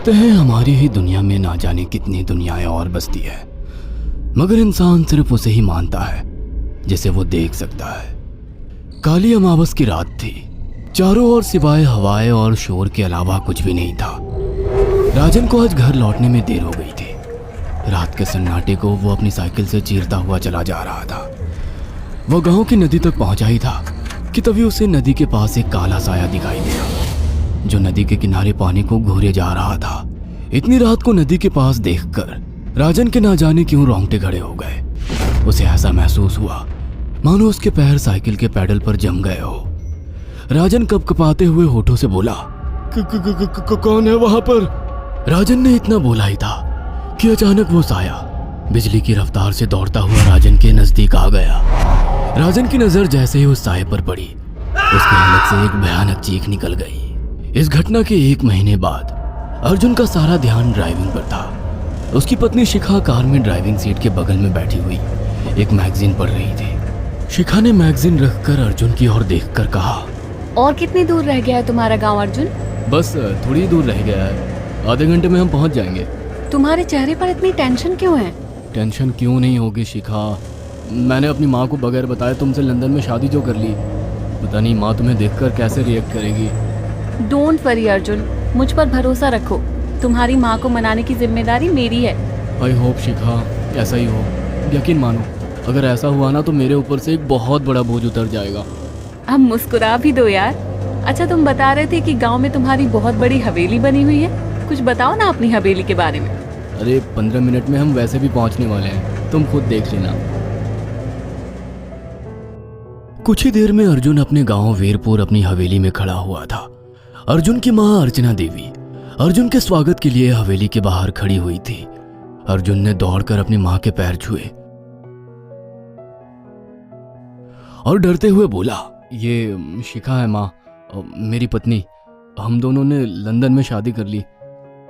कहते हैं हमारी ही दुनिया में ना जाने कितनी दुनियाएं और बसती है, मगर इंसान सिर्फ उसे ही मानता है जिसे वो देख सकता है। काली अमावस की रात थी। चारों ओर सिवाय हवाएं और शोर के अलावा कुछ भी नहीं था। राजन को आज घर लौटने में देर हो गई थी। रात के सन्नाटे को वो अपनी साइकिल से चीरता हुआ चला जा रहा था। वो गांव की नदी तक पहुंचा ही था कि तभी उसे नदी के पास एक काला साया दिखाई दिया जो नदी के किनारे पानी को घूरे जा रहा था। इतनी रात को नदी के पास देखकर राजन के ना जाने क्यों रोंगटे खड़े हो गए। उसे ऐसा महसूस हुआ मानो उसके पैर साइकिल के पैडल पर जम गए हो। राजन कपकपाते हुए होठों से बोला, कौन है वहां पर? राजन ने इतना बोला ही था कि अचानक वो साया बिजली की रफ्तार से दौड़ता हुआ राजन के नजदीक आ गया। राजन की नजर जैसे ही उस साये पर पड़ी, उसके हलक से एक भयानक चीख निकल गई। इस घटना के 1 महीने बाद अर्जुन का सारा ध्यान ड्राइविंग पर था। उसकी पत्नी शिखा कार में ड्राइविंग सीट के बगल में बैठी हुई एक मैगजीन पढ़ रही थी। शिखा ने मैगजीन रखकर अर्जुन की ओर देखकर कहा, और कितनी दूर रह गया है तुम्हारा गांव अर्जुन? बस थोड़ी दूर रह गया है, आधे घंटे में हम पहुंच जाएंगे। तुम्हारे चेहरे पर इतनी टेंशन क्यों है? टेंशन क्यों नहीं होगी शिखा, मैंने अपनी माँ को बगैर बताए तुमसे लंदन में शादी जो कर ली। पता नहीं माँ तुम्हें देखकर कैसे रिएक्ट करेगी। डोंट वरी अर्जुन, मुझ पर भरोसा रखो। तुम्हारी माँ को मनाने की जिम्मेदारी मेरी है। आई होप शिखा ऐसा ही हो। यकीन मानो अगर ऐसा हुआ ना तो मेरे ऊपर से एक बहुत बड़ा बोझ उतर जाएगा। अब मुस्कुरा भी दो यार। अच्छा, तुम बता रहे थे कि गांव में तुम्हारी बहुत बड़ी हवेली बनी हुई है, कुछ बताओ ना अपनी हवेली के बारे में। अरे 15 मिनट में हम वैसे भी पहुंचने वाले हैं, तुम खुद देख लेना। कुछ ही देर में अर्जुन अपने गांव वीरपुर अपनी हवेली में खड़ा हुआ था। अर्जुन की मां अर्चना देवी अर्जुन के स्वागत के लिए हवेली के बाहर खड़ी हुई थी। अर्जुन ने दौड़कर अपनी मां के पैर छुए और डरते हुए बोला, ये शिखा है मां, मेरी पत्नी। हम दोनों ने लंदन में शादी कर ली।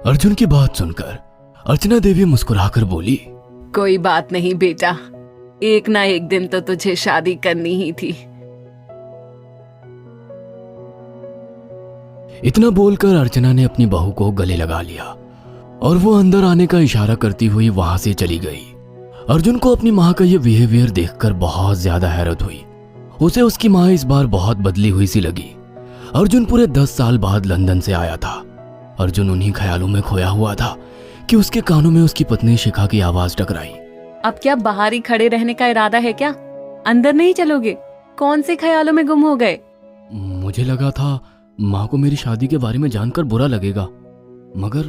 अर्जुन की बात सुनकर अर्चना देवी मुस्कुराकर बोली, कोई बात नहीं बेटा, एक ना एक दिन तो तुझे शादी करनी ही थी। इतना बोलकर अर्चना ने अपनी बहू को गले लगा लिया और वो अंदर आने का इशारा करती हुई वहां से चली गई। अर्जुन को अपनी मां का ये बिहेवियर देखकर बहुत ज्यादा हैरत हुई। उसे उसकी मां इस बार बहुत बदली हुई सी लगी। अर्जुन पूरे 10 साल बाद लंदन से आया था। अर्जुन उन्हीं ख्यालों में खोया हुआ था कि उसके कानों में उसकी पत्नी शिखा की आवाज टकराई। अब क्या बाहर ही खड़े रहने का इरादा है क्या? अंदर नहीं चलोगे? कौन से ख्यालों में गुम हो गए? मुझे लगा था माँ को मेरी शादी के बारे में जानकर बुरा लगेगा, मगर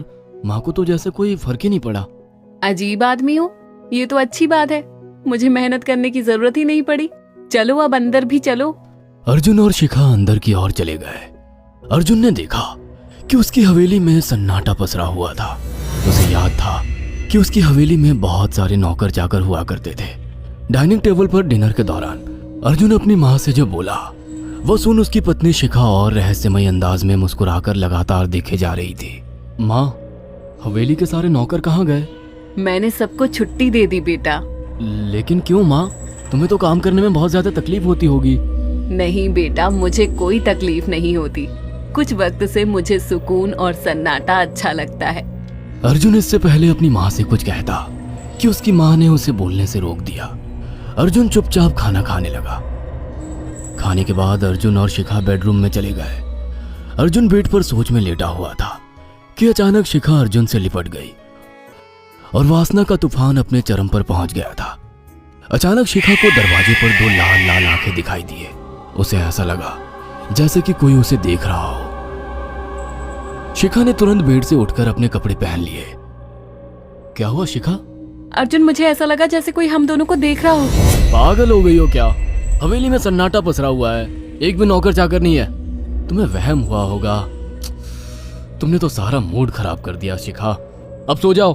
माँ को तो जैसे कोई फर्क ही नहीं पड़ा। अजीब आदमी हो, ये तो अच्छी बात है। मुझे मेहनत करने की जरूरत ही नहीं पड़ी। चलो अब अंदर भी चलो। अर्जुन और शिखा अंदर की ओर चले गए। अर्जुन ने देखा कि उसकी हवेली में सन्नाटा पसरा हुआ था। उसे याद था कि उसकी हवेली में बहुत सारे नौकर चाकर हुआ करते थे। डाइनिंग टेबल पर डिनर के दौरान अर्जुन अपनी माँ से जो बोला वो सुन उसकी पत्नी शिखा और रहस्यमय अंदाज में मुस्कुराकर लगातार देखे जा रही थी। माँ, हवेली के सारे नौकर कहाँ गए? मैंने सबको छुट्टी दे दी बेटा। लेकिन क्यों माँ, तुम्हें तो काम करने में बहुत ज्यादा तकलीफ होती होगी। नहीं बेटा, मुझे कोई तकलीफ नहीं होती। कुछ वक्त से मुझे सुकून और सन्नाटा अच्छा लगता है। अर्जुन इससे पहले अपनी माँ से कुछ कहता कि उसकी माँ ने उसे बोलने से रोक दिया। अर्जुन चुपचाप खाना खाने लगा। खाने के बाद अर्जुन और शिखा बेडरूम में चले गए। अर्जुन बेड पर सोच में लेटा हुआ था कि अचानक शिखा अर्जुन से लिपट गई और वासना का तूफान अपने चरम पर पहुंच गया था। अचानक शिखा को दरवाजे पर 2 लाल लाल आंखें दिखाई दिए। उसे ऐसा लगा जैसे कि कोई उसे देख रहा हो। शिखा ने तुरंत बेड से उठकर अपने कपड़े पहन लिए। क्या हुआ शिखा? अर्जुन, मुझे ऐसा लगा जैसे कोई हम दोनों को देख रहा हो। पागल हो गई हो क्या? हवेली में सन्नाटा पसरा हुआ है, एक भी नौकर चाकर नहीं है। तुम्हें वहम हुआ होगा। तुमने तो सारा मूड खराब कर दिया शिखा, अब सो जाओ।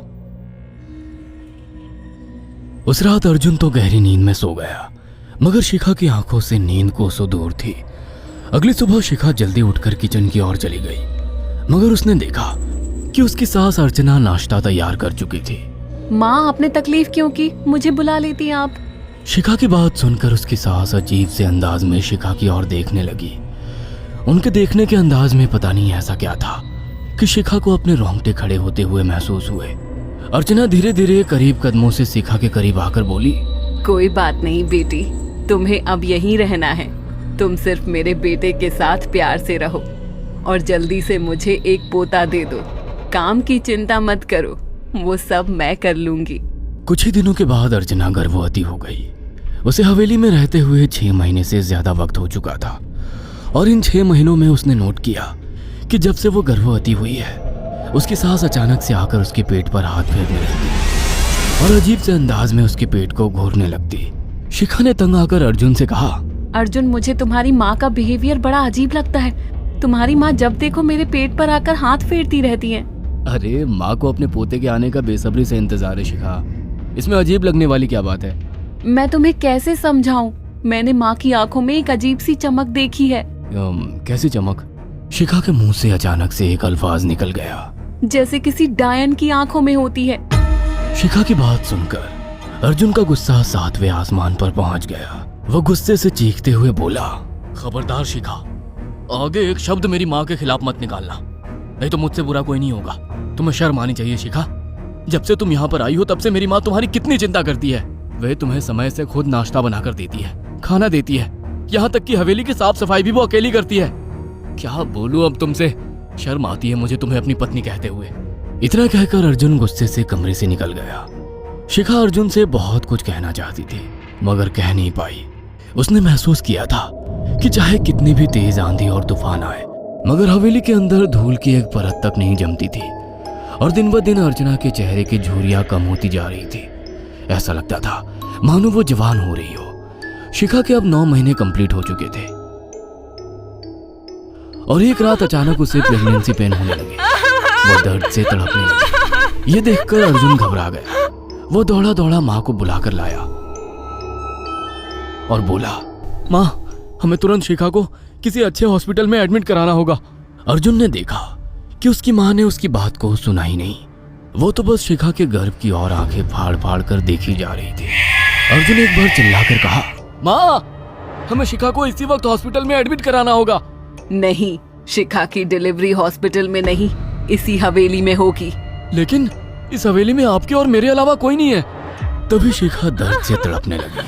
उस रात अर्जुन तो गहरी नींद में सो गया, मगर शिखा की आंखों से नींद कोसों दूर थी। अगली सुबह शिखा जल्दी उठकर किचन की ओर चली गई, मगर उसने देखा कि उसकी सास अर्चना नाश्ता तैयार कर चुकी थी। माँ, आपने तकलीफ क्यों की? मुझे बुला लेती आप। शिखा की बात सुनकर उसकी सास अजीब से अंदाज में शिखा की ओर देखने लगी। उनके देखने के अंदाज में पता नहीं ऐसा क्या था कि शिखा को अपने रोंगटे खड़े होते हुए महसूस हुए। अर्चना धीरे धीरे करीब कदमों से शिखा के करीब आकर बोली, कोई बात नहीं बेटी, तुम्हें अब यहीं रहना है। तुम सिर्फ मेरे बेटे के साथ प्यार से रहो और जल्दी से मुझे एक पोता दे दो। काम की चिंता मत करो, वो सब मैं कर लूंगी। कुछ ही दिनों के बाद अर्चना गर्भवती हो गई। उसे हवेली में रहते हुए 6 महीने से ज्यादा वक्त हो चुका था और इन 6 महीनों में उसने नोट किया कि जब से वो गर्भवती हुई है, उसकी सास अचानक से आकर उसके पेट पर हाथ फेरने लगती और अजीब से अंदाज में उसके पेट को घूरने लगती। शिखा ने तंग आकर अर्जुन से कहा, अर्जुन, मुझे तुम्हारी माँ का बिहेवियर बड़ा अजीब लगता है। तुम्हारी माँ जब देखो मेरे पेट पर आकर हाथ फेरती रहती है। अरे माँ को अपने पोते के आने का बेसब्री से इंतजार है शिखा, इसमें अजीब लगने वाली क्या बात है? मैं तुम्हें कैसे समझाऊं? मैंने माँ की आंखों में एक अजीब सी चमक देखी है। कैसी चमक? शिखा के मुंह से अचानक से एक अल्फाज निकल गया, जैसे किसी डायन की आंखों में होती है। शिखा की बात सुनकर अर्जुन का गुस्सा 7वें आसमान पर पहुंच गया। वो गुस्से से चीखते हुए बोला, खबरदार शिखा, आगे एक शब्द मेरी माँ के खिलाफ मत निकालना, नहीं तो मुझसे बुरा कोई नहीं होगा। तुम्हें शर्म आनी चाहिए शिखा। जब से तुम यहाँ पर आई हो तब से मेरी माँ तुम्हारी कितनी चिंता करती है। वह तुम्हें समय से खुद नाश्ता बनाकर देती है, खाना देती है, यहाँ तक कि हवेली की साफ सफाई भी वो अकेली करती है। क्या बोलूं अब तुमसे, शर्म आती है मुझे तुम्हें अपनी पत्नी कहते हुए। इतना कहकर अर्जुन गुस्से से कमरे से निकल गया। शिखा अर्जुन से बहुत कुछ कहना चाहती थी मगर कह नहीं पाई। उसने महसूस किया था कि चाहे कितनी भी तेज आंधी और तूफान आए, मगर हवेली के अंदर धूल की एक परत तक नहीं जमती थी और दिन ब दिन अर्चना के चेहरे की झुर्रियां कम होती जा रही थी। ऐसा लगता था मानो वो जवान हो रही हो। शिखा के अब 9 महीने कंप्लीट हो चुके थे और एक रात अचानक उसे प्रेगनेंसी पेन होने लगे। वो दर्द से तड़पने लगी। ये देखकर अर्जुन घबरा गया। वो दौड़ा दौड़ा माँ को बुलाकर लाया और बोला, माँ, हमें तुरंत शिखा को किसी अच्छे हॉस्पिटल में एडमिट कराना होगा। अर्जुन ने देखा कि उसकी माँ ने उसकी बात को सुना ही नहीं। वो तो बस शिखा के गर्भ की ओर आंखें फाड़ फाड़ कर देखी जा रही थी। अर्जुन एक बार चिल्लाकर कहा, माँ, हमें शिखा को इसी वक्त हॉस्पिटल में एडमिट कराना होगा। नहीं, शिखा की डिलीवरी हॉस्पिटल में नहीं, इसी हवेली में होगी। लेकिन इस हवेली में आपके और मेरे अलावा कोई नहीं है। तभी शिखा दर्द से तड़पने लगी।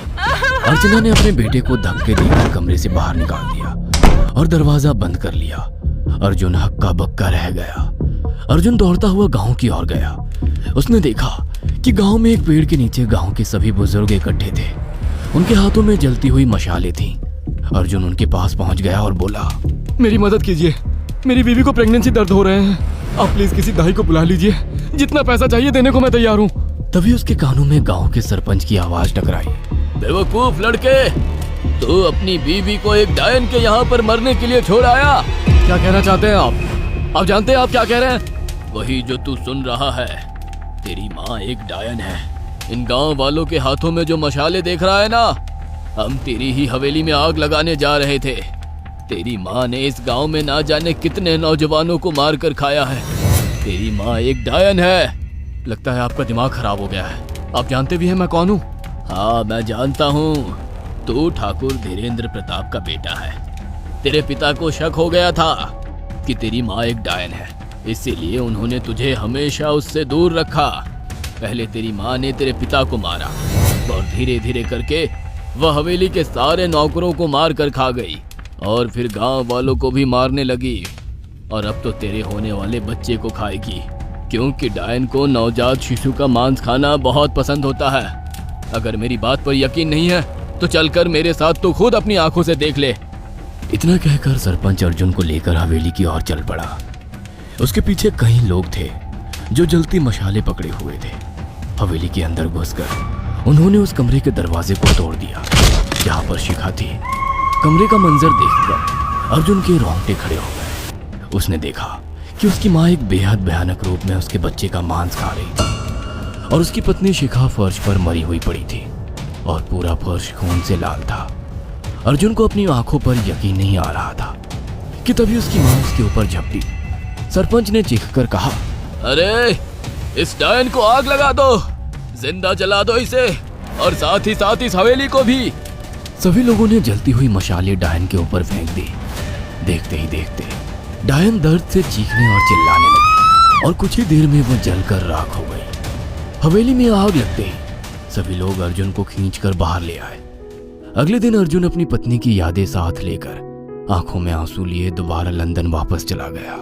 अर्चना ने अपने बेटे को धक्के देकर कमरे से बाहर निकाल दिया और दरवाजा बंद कर लिया। अर्जुन हक्का बक्का रह गया। अर्जुन दौड़ता हुआ गांव की ओर गया। उसने देखा कि गांव में एक पेड़ के नीचे गांव के सभी बुजुर्ग इकट्ठे थे। उनके हाथों में जलती हुई मशालें थीं। अर्जुन उनके पास पहुंच गया और बोला, मेरी मदद कीजिए, मेरी बीवी को प्रेगनेंसी दर्द हो रहे हैं। आप प्लीज किसी दाई को बुला लीजिए, जितना पैसा चाहिए देने को मैं तैयार हूँ। तभी उसके कानों में गांव के सरपंच की आवाज टकराई, बेवकूफ लड़के, तू अपनी बीवी को एक डायन के यहाँ पर मरने के लिए छोड़ आया। क्या कहना चाहते हैं आप? आप जानते हैं आप क्या कह रहे हैं? वही जो तू सुन रहा है। तेरी माँ एक डायन है। इन गांव वालों के हाथों में जो मशाले देख रहा है ना, हम तेरी ही हवेली में आग लगाने जा रहे थे। तेरी माँ ने इस गांव में ना जाने कितने नौजवानों को मार कर खाया है। तेरी माँ एक डायन है। लगता है आपका दिमाग खराब हो गया है। आप जानते भी हैं मैं कौन हूँ? हाँ, मैं जानता हूँ। तू ठाकुर धीरेन्द्र प्रताप का बेटा है। तेरे पिता को शक हो गया था कि तेरी माँ एक डायन है, इसीलिए उन्होंने तुझे हमेशा उससे दूर रखा। पहले तेरी माँ ने तेरे पिता को मारा और धीरे धीरे करके वह हवेली के सारे नौकरों को मार कर खा गई और फिर गांव वालों को भी मारने लगी। और अब तो तेरे होने वाले बच्चे को खाएगी, क्योंकि डायन को नवजात शिशु का मांस खाना बहुत पसंद होता है। अगर मेरी बात पर यकीन नहीं है तो चलकर मेरे साथ तो खुद अपनी आंखों से देख ले। इतना कहकर सरपंच अर्जुन को लेकर हवेली की ओर चल पड़ा। उसके पीछे कई लोग थे जो जलती मशाले पकड़े हुए थे। हवेली के अंदर घुसकर उन्होंने उस कमरे के दरवाजे को तोड़ दिया जहाँ पर शिखा थी। कमरे का मंजर देखकर अर्जुन के रोंगटे खड़े हो गए। उसने देखा कि उसकी माँ एक बेहद भयानक रूप में उसके बच्चे का मांस खा रही थी और उसकी पत्नी शिखा फर्श पर मरी हुई पड़ी थी और पूरा फर्श खून से लाल था। अर्जुन को अपनी आंखों पर यकीन नहीं आ रहा था कि तभी उसकी माँ उसके ऊपर झपटी। सरपंच ने चीखकर कहा, अरे इस डायन को आग लगा दो, जिंदा जला दो इसे और साथ ही साथ इस हवेली को भी। सभी लोगों ने जलती हुई मशाले डायन के ऊपर फेंक दी। देखते ही देखते डायन दर्द से चीखने और चिल्लाने लगी और कुछ ही देर में वो जलकर राख हो गई। हवेली में आग लगते ही सभी लोग अर्जुन को खींचकर बाहर ले आए। अगले दिन अर्जुन अपनी पत्नी की यादें साथ लेकर आंखों में आंसू लिए दोबारा लंदन वापस चला गया।